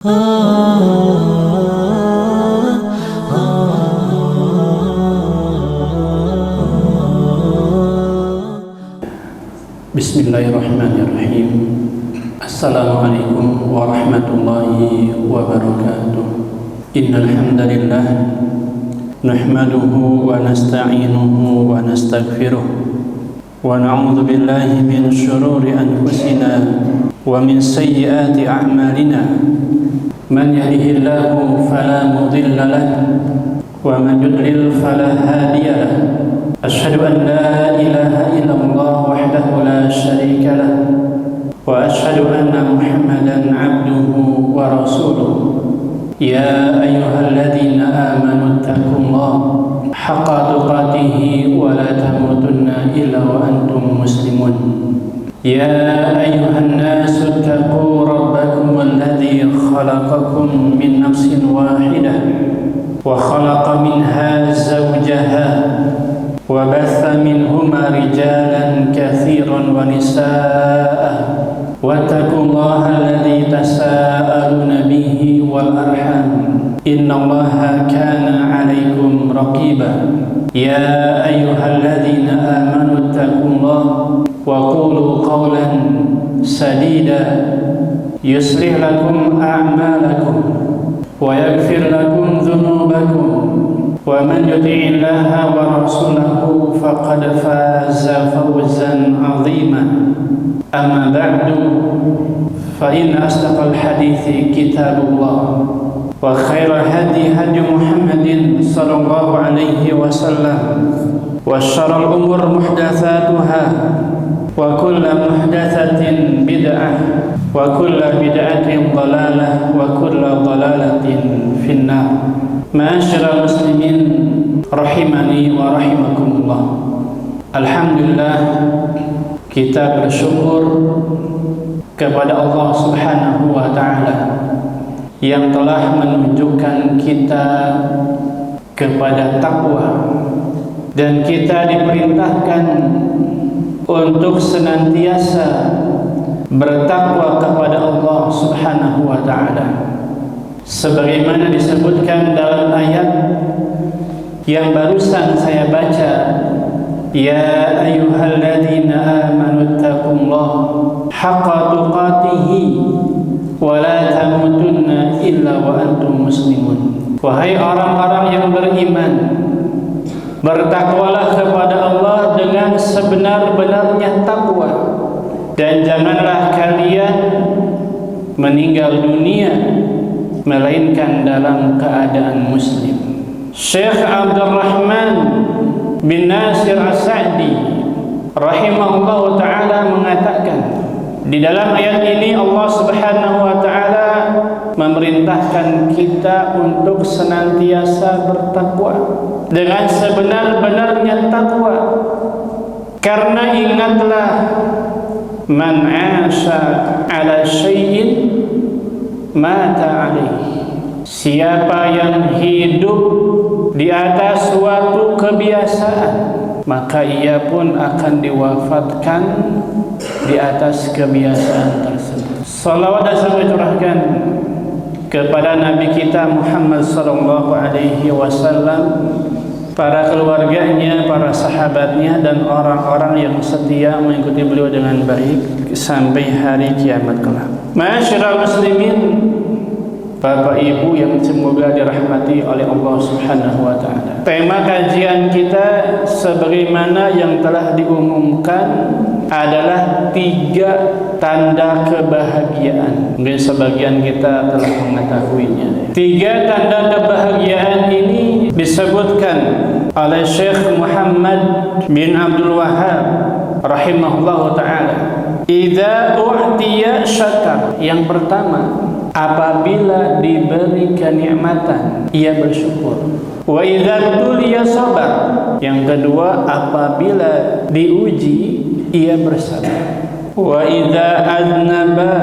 Bismillahirrahmanirrahim. Assalamualaikum warahmatullahi wabarakatuh. Innal hamdalillah nahmaduhu wa nasta'inuhu wa nastaghfiruh wa na'udzu billahi min shururi anfusina wa min sayyiati a'malina. Man yahdihillahu fala mudilla lahu wa man yudlil fala hadiya lahu. Asyhadu an la ilaha illallah wahdahu la syarika lahu wa asyhadu anna Muhammadan abduhu wa rasuluh. Ya ayyuhalladzina amanu taqullaha haqqa tuqatih wa la tamutunna illa wa antum muslimun. Ya ayyuhan nasu taqu rabbakum alladzi khalaqakum min nafsin wahidah wa khalaqa minha zawjaha wa batha minhuma rijalan katsiran wa nisaa. Wattaqullaha alladzi tasaaluna bihi wal arham. Innallaha kana 'alaikum raqiba. Ya ayyuhalladzina amanu taqullaha wa qulu qawlan sadida yuslih lakum a'malakum wa yaghfir lakum dhunubakum wa man yuti'illaha wa rasulahu faqad faza fawzan 'azima. Amma ba'du, fa inna asdaqal hadithi kitabullah wa khairal hadi hadi Muhammadin sallallahu alaihi wasallam wa syarrul umur muhdatsatuha wa kullu muhdatsatin bid'ah wa kullu bid'atin dhalalah wa kullu dhalalatin finnar. Ma'asyiral muslimin rahimani wa rahimakumullah. Alhamdulillah, kita bersyukur kepada Allah Subhanahu wa ta'ala yang telah menunjukkan kita kepada takwa, dan kita diperintahkan untuk senantiasa bertakwa kepada Allah Subhanahu wa ta'ala, sebagaimana disebutkan dalam ayat yang barusan saya baca. Ya ayyuhalladzina amanu taqullaha haqqa tuqatih wa la tamutunna illa wa antum muslimun. Wahai orang-orang yang beriman, bertakwalah kepada Allah dengan sebenar-benarnya takwa, dan janganlah kalian meninggal dunia melainkan dalam keadaan muslim. Syekh Abdurrahman bin Nasir As-Sa'di rahimahullah ta'ala mengatakan, di dalam ayat ini Allah Subhanahu wa ta'ala memerintahkan kita untuk senantiasa bertakwa dengan sebenar-benarnya takwa. Karena ingatlah, man 'asha 'ala syai'in mata 'alaihi. Siapa yang hidup di atas suatu kebiasaan, maka ia pun akan diwafatkan di atas kebiasaan tersebut. Salawat dan salam dicurahkan kepada Nabi kita Muhammad sallallahu alaihi wasallam, para keluarganya, para sahabatnya, dan orang-orang yang setia mengikuti beliau dengan baik sampai hari kiamat kelak. Ma'asyiral muslimin, Bapak Ibu yang semoga dirahmati oleh Allah Subhanahu wa ta'ala. Tema kajian kita sebagaimana yang telah diumumkan adalah 3 tanda kebahagiaan. Mungkin sebagian kita telah mengetahuinya. 3 tanda kebahagiaan ini disebutkan oleh Syekh Muhammad bin Abdul Wahhab rahimahullahu ta'ala. Idza u'tiya syakar. Yang pertama, apabila diberi kenikmatan ia bersyukur. Wa idza tuliya sabar. Yang kedua, apabila diuji ia bersabar. Wa idza aznaba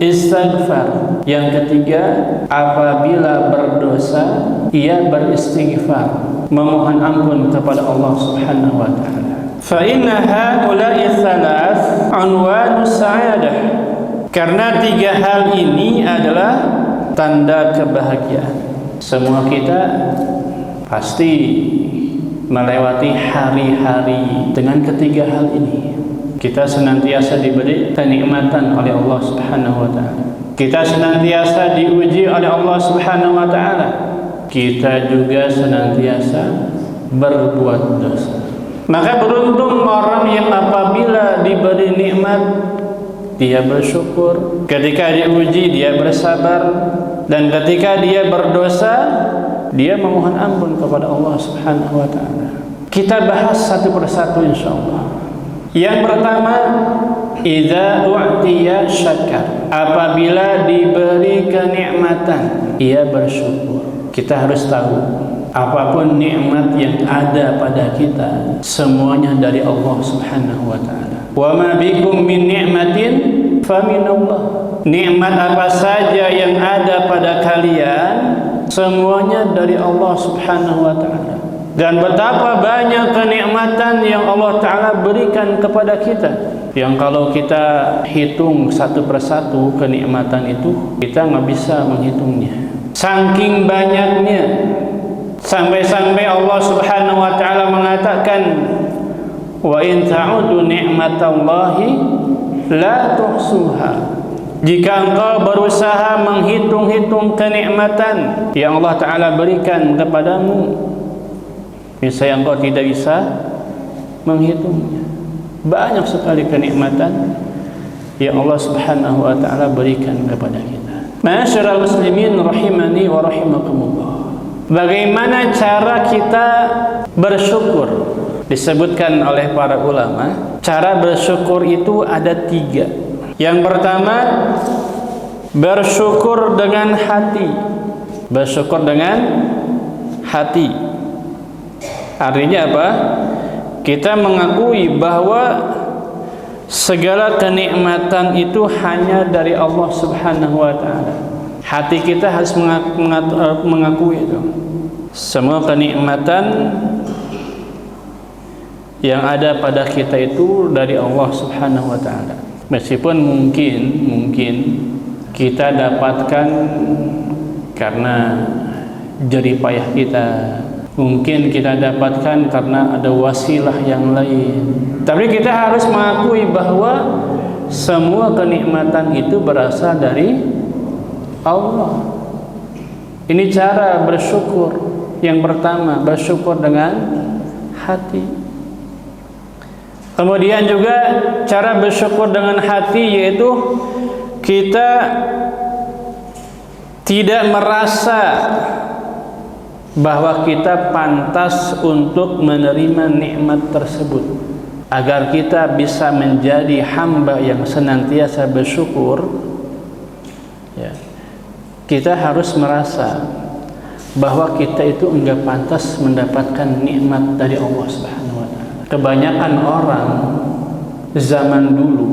istighfar. Yang ketiga, apabila berdosa ia beristighfar, memohon ampun kepada Allah Subhanahu wa taala. Fa inna haula'i thalath unwanus sa'adah. Karena 3 hal ini adalah tanda kebahagiaan. Semua kita pasti melewati hari-hari dengan ketiga hal ini. Kita senantiasa diberi kenikmatan oleh Allah Subhanahu wa taala. Kita senantiasa diuji oleh Allah Subhanahu wa taala. Kita juga senantiasa berbuat dosa. Maka beruntung orang yang apabila diberi nikmat dia bersyukur, ketika diuji dia bersabar, dan ketika dia berdosa dia memohon ampun kepada Allah Subhanahu wa taala. Kita bahas satu persatu insyaallah. Yang pertama, idza u'tiya syakar. Apabila diberi kenikmatan, ia bersyukur. Kita harus tahu, apapun nikmat yang ada pada kita, semuanya dari Allah Subhanahu wa taala. Wa ma bikum min ni'matin faminallah. Nikmat apa saja yang ada pada kalian, semuanya dari Allah Subhanahu wa taala. Dan betapa banyak kenikmatan yang Allah taala berikan kepada kita, yang kalau kita hitung satu persatu kenikmatan itu, kita nggak bisa menghitungnya. Saking banyaknya, sampai-sampai Allah Subhanahu wa taala mengatakan, wa in ta'udu ni'matallahi la tuhsuha. Jika engkau berusaha menghitung-hitung kenikmatan yang Allah taala berikan kepadamu, misalnya engkau tidak bisa menghitungnya. Banyak sekali kenikmatan yang Allah Subhanahu wa taala berikan kepada kita. Ma'asyiral muslimin rahimani wa rahimakumullah. Bagaimana cara kita bersyukur? Disebutkan oleh para ulama, cara bersyukur itu ada 3. Yang pertama, bersyukur dengan hati. Bersyukur dengan hati. Artinya apa? Kita mengakui bahwa segala kenikmatan itu hanya dari Allah Subhanahu wa taala. Hati kita harus mengakui itu. Semua kenikmatan yang ada pada kita itu dari Allah Subhanahu wa taala. Meskipun mungkin kita dapatkan karena jerih payah kita, mungkin kita dapatkan karena ada wasilah yang lain. Tapi kita harus mengakui bahwa semua kenikmatan itu berasal dari Allah. Ini cara bersyukur. Yang pertama, bersyukur dengan hati. Kemudian juga cara bersyukur dengan hati, yaitu kita tidak merasa bahwa kita pantas untuk menerima nikmat tersebut. Agar kita bisa menjadi hamba yang senantiasa bersyukur, ya, kita harus merasa bahwa kita itu enggak pantas mendapatkan nikmat dari Allah Subhanahu wa taala. Kebanyakan orang zaman dulu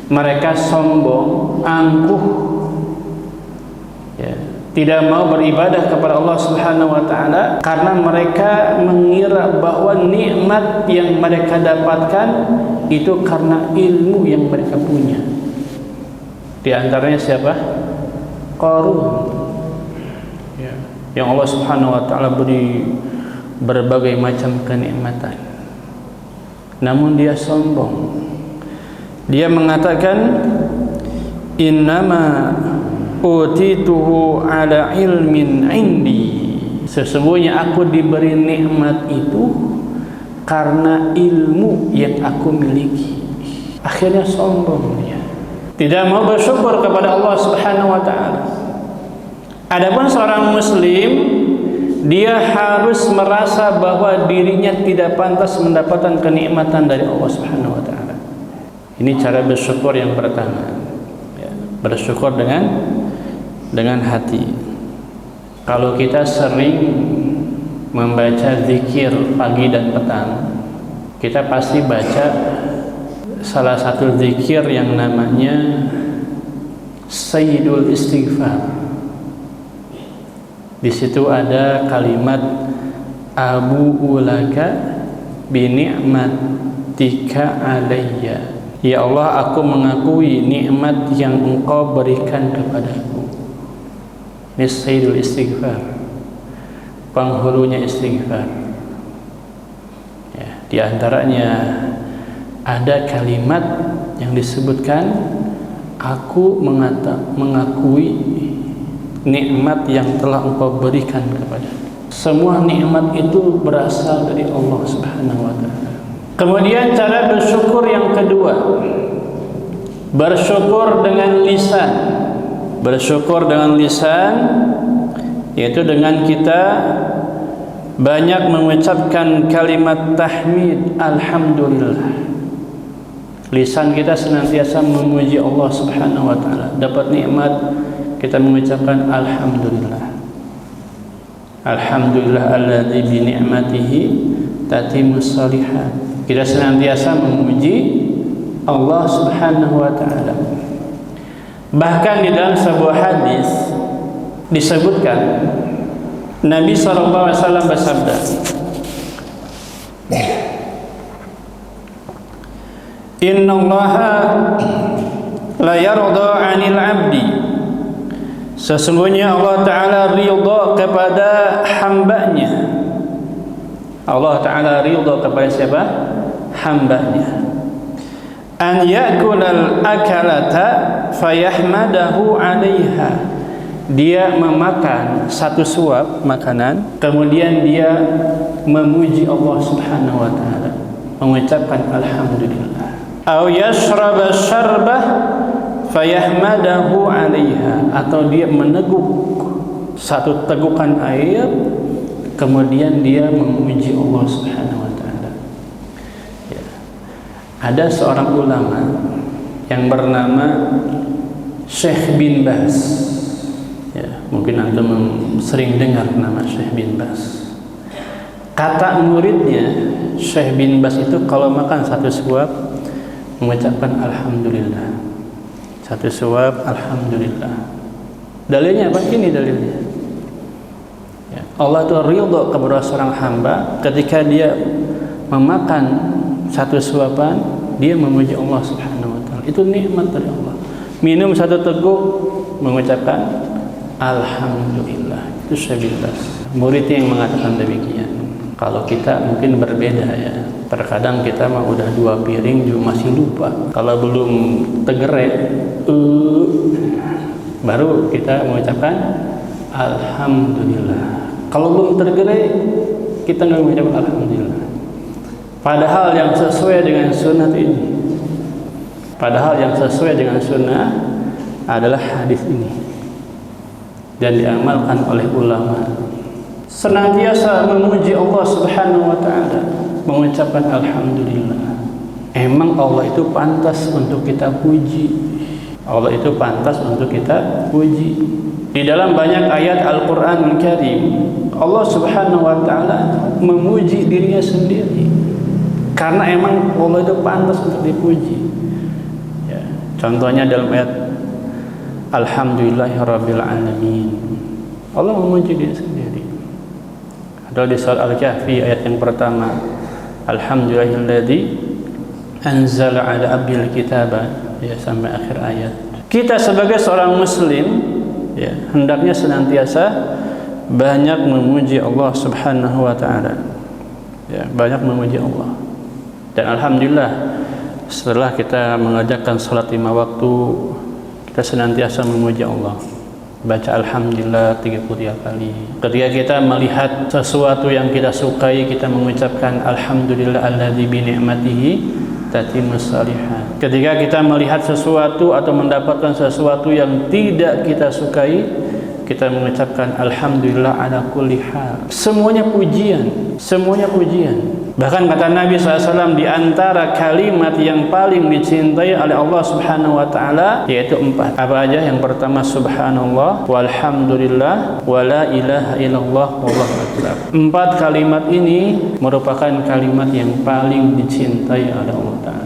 mereka sombong, angkuh, ya, tidak mau beribadah kepada Allah Subhanahu wa taala karena mereka mengira bahwa nikmat yang mereka dapatkan itu karena ilmu yang mereka punya. Di antaranya siapa? Qarun. Ya, yang Allah Subhanahu wa taala beri berbagai macam kenikmatan. Namun dia sombong. Dia mengatakan, innama utituhu ala ilmin indi. Sesungguhnya aku diberi nikmat itu karena ilmu yang aku miliki. Akhirnya sombong dia. Tidak mau bersyukur kepada Allah Subhanahu wa taala. Adapun seorang muslim, dia harus merasa bahwa dirinya tidak pantas mendapatkan kenikmatan dari Allah Subhanahu wa taala. Ini cara bersyukur yang pertama. Ya, bersyukur dengan hati. Kalau kita sering membaca zikir pagi dan petang, kita pasti baca salah satu zikir yang namanya Sayyidul Istighfar. Di situ ada kalimat abu'u laka bi ni'matika alayya. Ya Allah, aku mengakui nikmat yang Engkau berikan kepadaku. Ini sayyidul istighfar, penghulunya istighfar. Ya, di antaranya ada kalimat yang disebutkan, aku mengakui nikmat yang telah engkau berikan kepada. Semua nikmat itu berasal dari Allah Subhanahu wa ta'ala. Kemudian cara bersyukur yang kedua, bersyukur dengan lisan. Bersyukur dengan lisan yaitu dengan kita banyak mengucapkan kalimat tahmid, alhamdulillah. Lisan kita senantiasa memuji Allah Subhanahu wa ta'ala. Dapat nikmat, kita mengucapkan alhamdulillah. Alhamdulillah alladzi bi ni'matihi tatimmus shalihat. Kita senantiasa memuji Allah Subhanahu wa ta'ala. Bahkan di dalam sebuah hadis disebutkan Nabi SAW bersabda, Innallaha la yarda 'anil 'abdi. Sesungguhnya Allah Ta'ala ridha kepada hambanya. Allah Ta'ala ridha kepada siapa? Hambanya. An ya'kulal akalata fayahmadahu 'alaiha. Dia memakan satu suap makanan, kemudian dia memuji Allah Subhanahu wa ta'ala, mengucapkan alhamdulillah. Aw yashraba syarbah fayahmadahu 'alaiha, atau dia meneguk satu tegukan air, kemudian dia memuji Allah Subhanahu wa ta'ala. Ya. Ada seorang ulama yang bernama Syekh bin Baz. Ya, mungkin antum sering dengar nama Syekh bin Baz. Kata muridnya, Syekh bin Baz itu kalau makan satu suap mengucapkan alhamdulillah. Satu suap alhamdulillah. Dalilnya apa? Ini dalilnya. Ya, Allah itu ridha kepada seorang hamba ketika dia memakan satu suapan, dia memuji Allah Subhanahu wa ta'ala. Itu nikmat dari Allah. Minum satu teguk mengucapkan alhamdulillah. Itu Syekh bin Baz, murid yang mengatakan demikian. Kalau kita mungkin berbeda ya. Terkadang kita mah udah 2 piring juga masih lupa. Kalau belum tegerek baru kita mengucapkan alhamdulillah. Kalau belum tergerak kita nggak mengucapkan alhamdulillah. Padahal yang sesuai dengan sunnah ini, padahal yang sesuai dengan sunnah adalah hadis ini dan diamalkan oleh ulama. Senantiasa memuji Allah Subhanahu wa ta'ala, mengucapkan alhamdulillah. Emang Allah itu pantas untuk kita puji. Allah itu pantas untuk kita puji. Di dalam banyak ayat Al-Qur'anul Karim, Allah Subhanahu wa ta'ala memuji dirinya sendiri. Karena emang Allah itu pantas untuk dipuji. Ya, contohnya dalam ayat Alhamdulillahirabbil alamin. Allah memuji diri sendiri. Ada di surah Al-Kahfi ayat yang pertama, Alhamdulillahilladzi anzala ala abdil kitaba, ya, sampai akhir ayat. Kita sebagai seorang muslim ya, hendaknya senantiasa banyak memuji Allah Subhanahu wa ta'ala. Ya, banyak memuji Allah. Dan alhamdulillah setelah kita mengerjakan salat 5 waktu, kita senantiasa memuji Allah. Baca alhamdulillah 33 kali. Ketika kita melihat sesuatu yang kita sukai, kita mengucapkan alhamdulillah alladzi bi ni'matihi tatimmus shalihat. Ketika kita melihat sesuatu atau mendapatkan sesuatu yang tidak kita sukai, kita mengucapkan alhamdulillah ala kulli hal. Semuanya pujian, semuanya pujian. Bahkan kata Nabi SAW, di antara kalimat yang paling dicintai oleh Allah Subhanahu wa ta'ala yaitu 4. Apa aja? Yang pertama subhanallah, walhamdulillah, wala ilaha illallah, wallahu akbar. 4 kalimat ini merupakan kalimat yang paling dicintai oleh Allah Ta'ala.